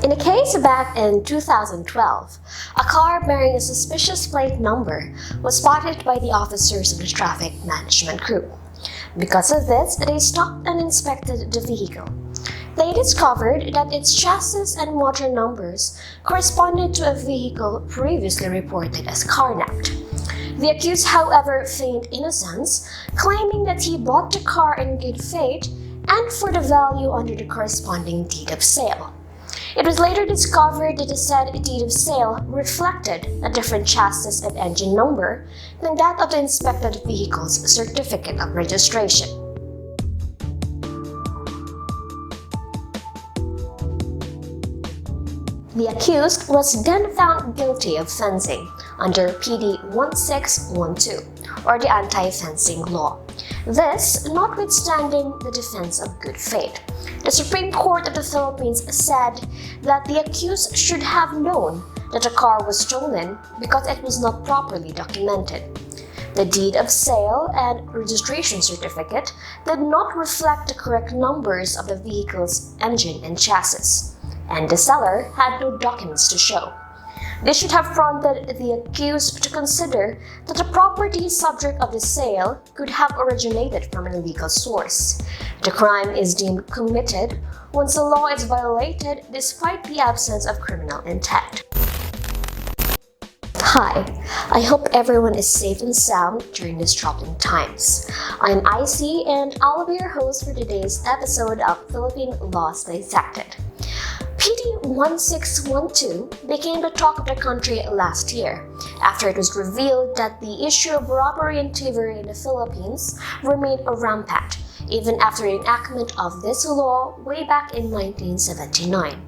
In a case back in 2012, a car bearing a suspicious plate number was spotted by the officers of the traffic management group. Because of this, they stopped and inspected the vehicle. They discovered that its chassis and motor numbers corresponded to a vehicle previously reported as carnapped. The accused, however, feigned innocence, claiming that he bought the car in good faith and for the value under the corresponding deed of sale. It was later discovered that the said deed of sale reflected a different chassis and engine number than that of the inspected vehicle's certificate of registration. The accused was then found guilty of fencing under PD 1612, or the anti-fencing law. This, notwithstanding the defense of good faith. The Supreme Court of the Philippines said that the accused should have known that the car was stolen because it was not properly documented. The deed of sale and registration certificate did not reflect the correct numbers of the vehicle's engine and chassis, and the seller had no documents to show. This should have prompted the accused to consider that the property subject of the sale could have originated from an illegal source. The crime is deemed committed once the law is violated despite the absence of criminal intent. Hi, I hope everyone is safe and sound during these troubling times. I'm IC and I'll be your host for today's episode of Philippine Laws Dissected. PD 1612 became the talk of the country last year after it was revealed that the issue of robbery and thievery in the Philippines remained rampant even after the enactment of this law way back in 1979.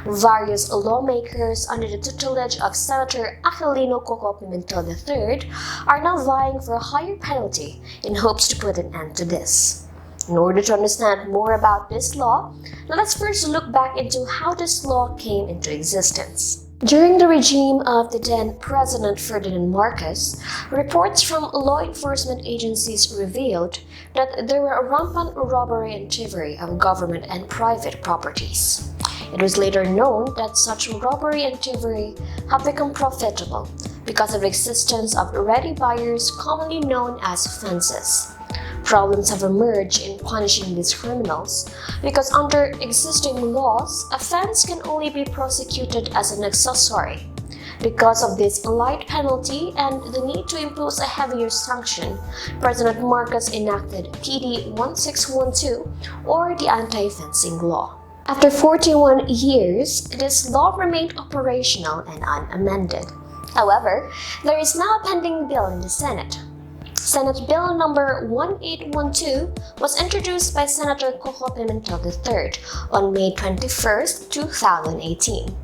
Various lawmakers under the tutelage of Senator Aquilino Coco Pimentel III are now vying for a higher penalty in hopes to put an end to this. In order to understand more about this law, let's first look back into how this law came into existence. During the regime of the then President Ferdinand Marcos, reports from law enforcement agencies revealed that there were a rampant robbery and thievery of government and private properties. It was later known that such robbery and thievery have become profitable because of the existence of ready buyers commonly known as fences. Problems have emerged in punishing these criminals because under existing laws, a fence can only be prosecuted as an accessory. Because of this light penalty and the need to impose a heavier sanction, President Marcos enacted PD 1612, or the anti-fencing law. After 41 years, this law remained operational and unamended. However, there is now a pending bill in the Senate. Senate Bill number 1812 was introduced by Senator Coco Pimentel III on May 21, 2018.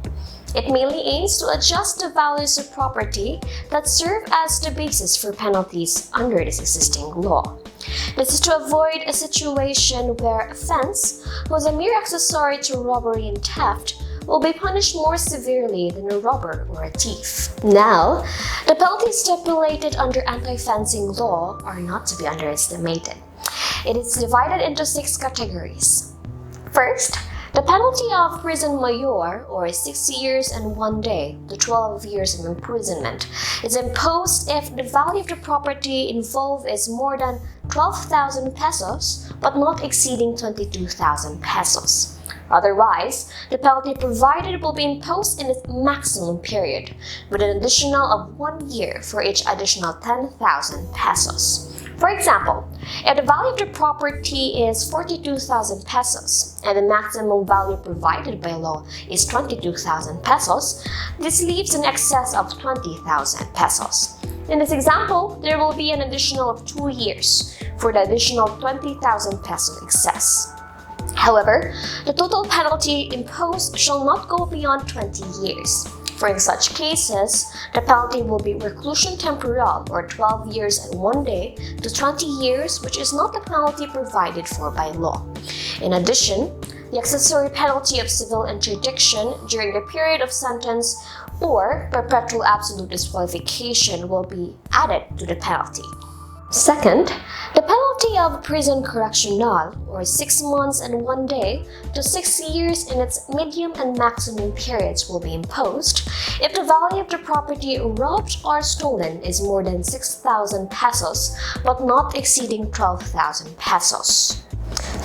It mainly aims to adjust the values of property that serve as the basis for penalties under this existing law. This is to avoid a situation where a fence was a mere accessory to robbery and theft will be punished more severely than a robber or a thief. Now, the penalties stipulated under anti-fencing law are not to be underestimated. It is divided into 6 categories. First, the penalty of prison mayor, or 6 years and 1 day to 12 years of imprisonment, is imposed if the value of the property involved is more than 12,000 pesos but not exceeding 22,000 pesos. Otherwise, the penalty provided will be imposed in its maximum period, with an additional of 1 year for each additional 10,000 pesos. For example, if the value of the property is 42,000 pesos and the maximum value provided by law is 22,000 pesos, this leaves an excess of 20,000 pesos. In this example, there will be an additional of 2 years for the additional 20,000 peso excess. However, the total penalty imposed shall not go beyond 20 years. For in such cases, the penalty will be reclusion temporal, or 12 years and 1 day to 20 years, which is not the penalty provided for by law. In addition, the accessory penalty of civil interdiction during the period of sentence or perpetual absolute disqualification will be added to the penalty. Second, the penalty of prison correctional, or 6 months and 1 day to 6 years in its medium and maximum periods, will be imposed if the value of the property robbed or stolen is more than 6,000 pesos but not exceeding 12,000 pesos.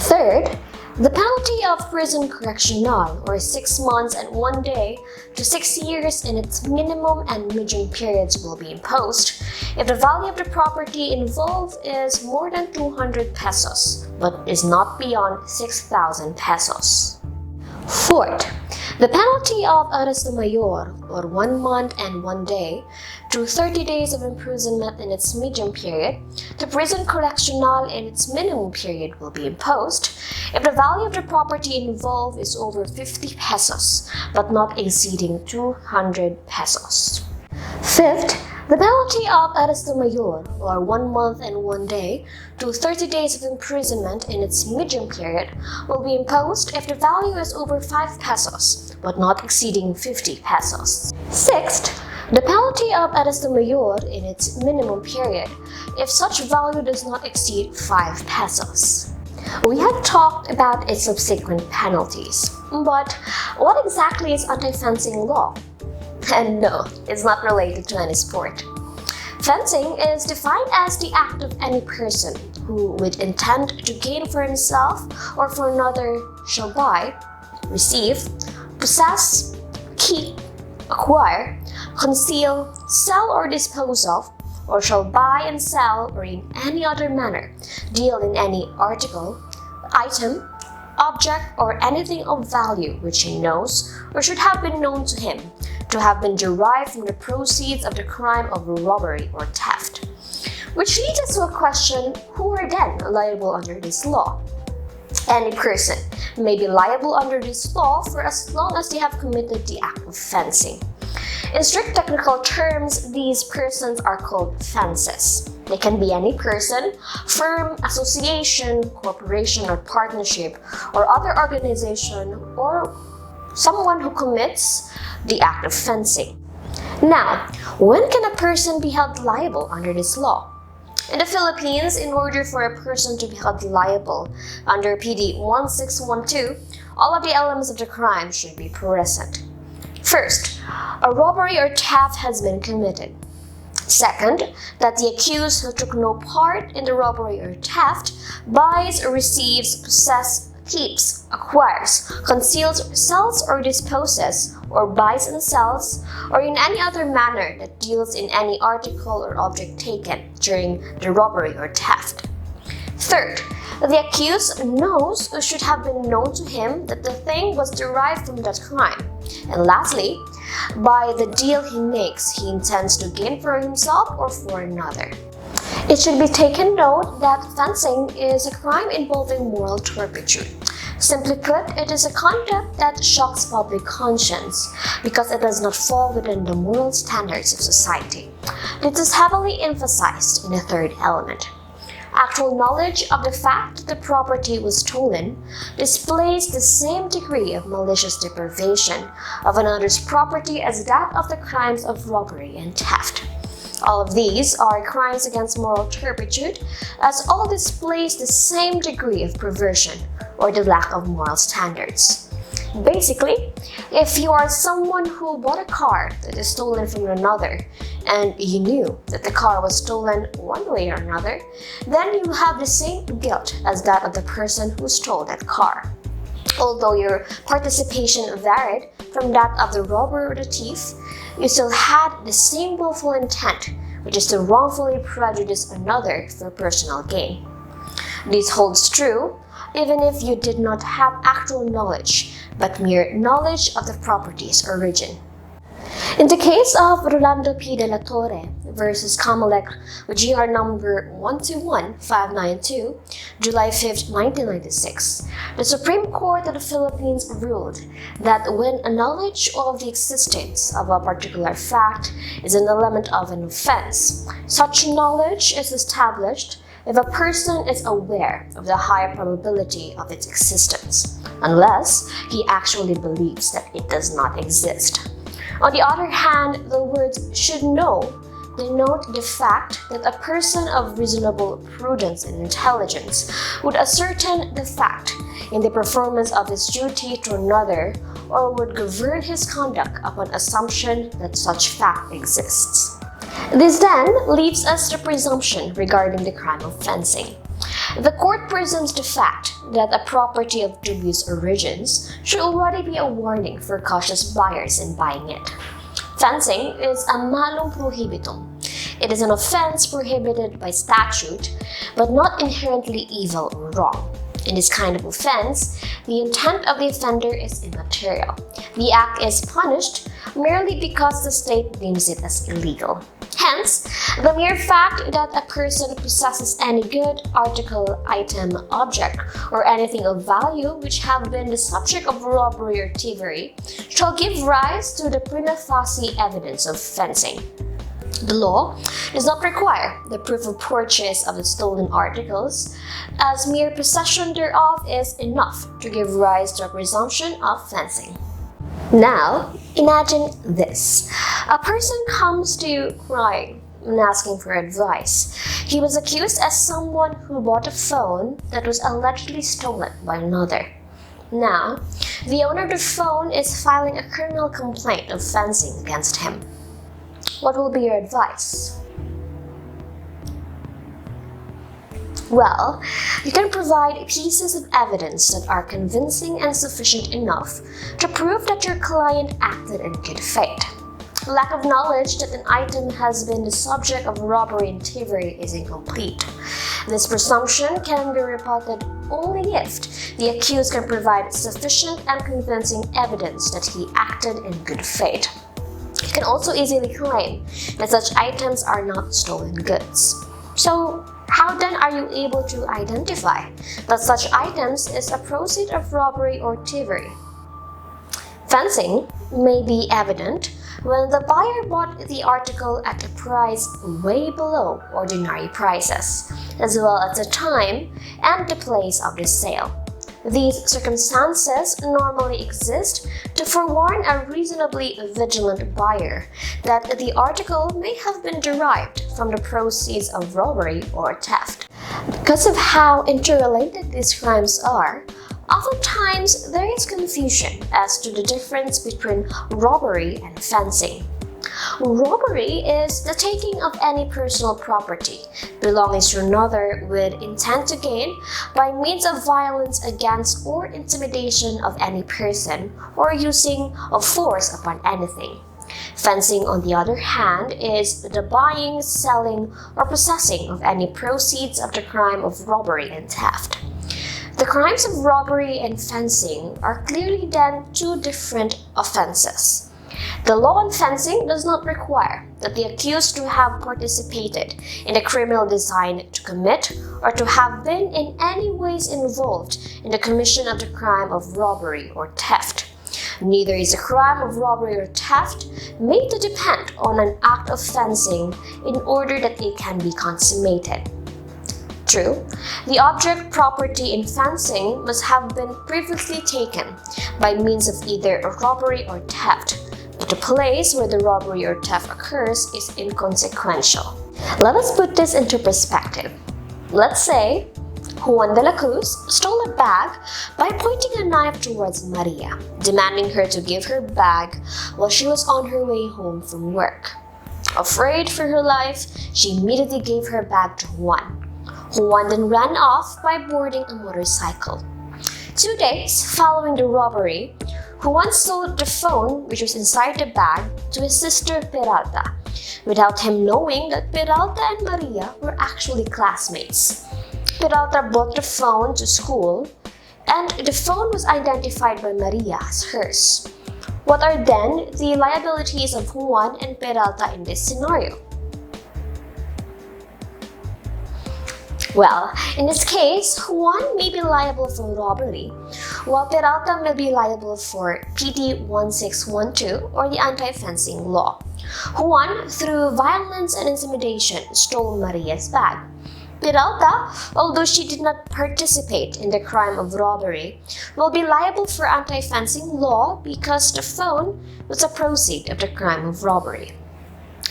Third, the penalty of prison correctional, or 6 months and 1 day to 6 years in its minimum and medium periods, will be imposed if the value of the property involved is more than 200 pesos but is not beyond 6,000 pesos. Fourth, the penalty of arresto mayor, or 1 month and 1 day to 30 days of imprisonment in its medium period to prison correctional in its minimum period, will be imposed if the value of the property involved is over 50 pesos but not exceeding 200 pesos. Fifth, the penalty of arresto mayor, or 1 month and 1 day to 30 days of imprisonment in its medium period, will be imposed if the value is over 5 pesos but not exceeding 50 pesos. Sixth, the penalty of arresto mayor in its minimum period if such value does not exceed 5 pesos. We have talked about its subsequent penalties, but what exactly is anti-fencing law? And no, it's not related to any sport. Fencing is defined as the act of any person who, with intent to gain for himself or for another, shall buy, receive, possess, keep, acquire, conceal, sell or dispose of, or shall buy and sell or in any other manner deal in any article, item, object, or anything of value which he knows or should have been known to him to have been derived from the proceeds of the crime of robbery or theft. Which leads us to a question: who are then liable under this law? Any person may be liable under this law for as long as they have committed the act of fencing. In strict technical terms, these persons are called fences. They can be any person, firm, association, corporation or partnership, or other organization, or someone who commits the act of fencing. Now, when can a person be held liable under this law? In the Philippines, in order for a person to be held liable under PD 1612, all of the elements of the crime should be present. First, a robbery or theft has been committed. Second, that the accused who took no part in the robbery or theft buys, receives, possesses, keeps, acquires, conceals, sells or disposes, or buys and sells, or in any other manner that deals in any article or object taken during the robbery or theft. Third, the accused knows or should have been known to him that the thing was derived from that crime. And lastly, by the deal he makes, he intends to gain for himself or for another. It should be taken note that fencing is a crime involving moral turpitude. Simply put, it is a conduct that shocks public conscience because it does not fall within the moral standards of society. It is heavily emphasized in the third element. Actual knowledge of the fact that the property was stolen displays the same degree of malicious deprivation of another's property as that of the crimes of robbery and theft. All of these are crimes against moral turpitude, as all displays the same degree of perversion or the lack of moral standards. Basically, if you are someone who bought a car that is stolen from another and you knew that the car was stolen one way or another, then you have the same guilt as that of the person who stole that car. Although your participation varied from that of the robber or the thief, you still had the same willful intent, which is to wrongfully prejudice another for personal gain. This holds true even if you did not have actual knowledge, but mere knowledge of the property's origin. In the case of Rolando P. de la Torre versus Kamalek with GR number 121592, July 5, 1996, the Supreme Court of the Philippines ruled that when a knowledge of the existence of a particular fact is an element of an offense, such knowledge is established if a person is aware of the high probability of its existence, unless he actually believes that it does not exist. On the other hand, the words should know denote the fact that a person of reasonable prudence and intelligence would ascertain the fact in the performance of his duty to another, or would govern his conduct upon assumption that such fact exists. This then leaves us the presumption regarding the crime of fencing. The court presumes the fact that a property of dubious origins should already be a warning for cautious buyers in buying it. Fencing is a malum prohibitum. It is an offense prohibited by statute, but not inherently evil or wrong. In this kind of offense, the intent of the offender is immaterial. The act is punished merely because the state deems it as illegal. Hence, the mere fact that a person possesses any good, article, item, object, or anything of value which have been the subject of robbery or thievery shall give rise to the prima facie evidence of fencing. The law does not require the proof of purchase of the stolen articles, as mere possession thereof is enough to give rise to a presumption of fencing. Now, imagine this. A person comes to you crying and asking for advice. He was accused as someone who bought a phone that was allegedly stolen by another. Now, the owner of the phone is filing a criminal complaint of fencing against him. What will be your advice? Well, you can provide pieces of evidence that are convincing and sufficient enough to prove that your client acted in good faith. Lack of knowledge that an item has been the subject of robbery and thievery is incomplete. This presumption can be rebutted only if the accused can provide sufficient and convincing evidence that he acted in good faith. You can also easily claim that such items are not stolen goods. So, how then are you able to identify that such items is a proceed of robbery or thievery? Fencing may be evident when the buyer bought the article at a price way below ordinary prices, as well as the time and the place of the sale. These circumstances normally exist to forewarn a reasonably vigilant buyer that the article may have been derived from the proceeds of robbery or theft. Because of how interrelated these crimes are, oftentimes there is confusion as to the difference between robbery and fencing. Robbery is the taking of any personal property belonging to another with intent to gain by means of violence against or intimidation of any person or using of force upon anything. Fencing, on the other hand, is the buying, selling, or possessing of any proceeds of the crime of robbery and theft. The crimes of robbery and fencing are clearly then two different offenses. The law on fencing does not require that the accused to have participated in the criminal design to commit or to have been in any ways involved in the commission of the crime of robbery or theft. Neither is a crime of robbery or theft made to depend on an act of fencing in order that it can be consummated. True, the object property in fencing must have been previously taken by means of either a robbery or theft, but the place where the robbery or theft occurs is inconsequential. Let us put this into perspective. Let's say Juan de la Cruz stole a bag by pointing a knife towards Maria, demanding her to give her bag while she was on her way home from work. Afraid for her life, she immediately gave her bag to Juan. Juan then ran off by boarding a motorcycle. 2 days following the robbery, Juan sold the phone which was inside the bag to his sister Peralta, without him knowing that Peralta and Maria were actually classmates. Peralta brought the phone to school, and the phone was identified by Maria as hers. What are then the liabilities of Juan and Peralta in this scenario? Well, in this case, Juan may be liable for robbery, while Peralta may be liable for PD 1612 or the anti-fencing law. Juan, through violence and intimidation, stole Maria's bag. Peralta, although she did not participate in the crime of robbery, will be liable for anti-fencing law because the phone was a proceed of the crime of robbery.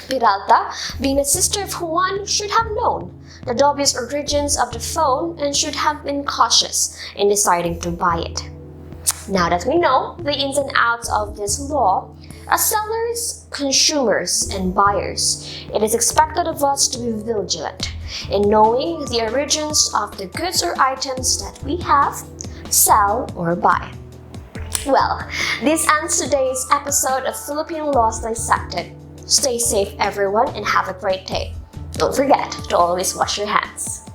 Peralta, being a sister of Juan, should have known the dubious origins of the phone and should have been cautious in deciding to buy it. Now that we know the ins and outs of this law, as sellers, consumers, and buyers, it is expected of us to be vigilant in knowing the origins of the goods or items that we have, sell, or buy. Well, this ends today's episode of Philippine Laws Dissected. Stay safe, everyone, and have a great day. Don't forget to always wash your hands.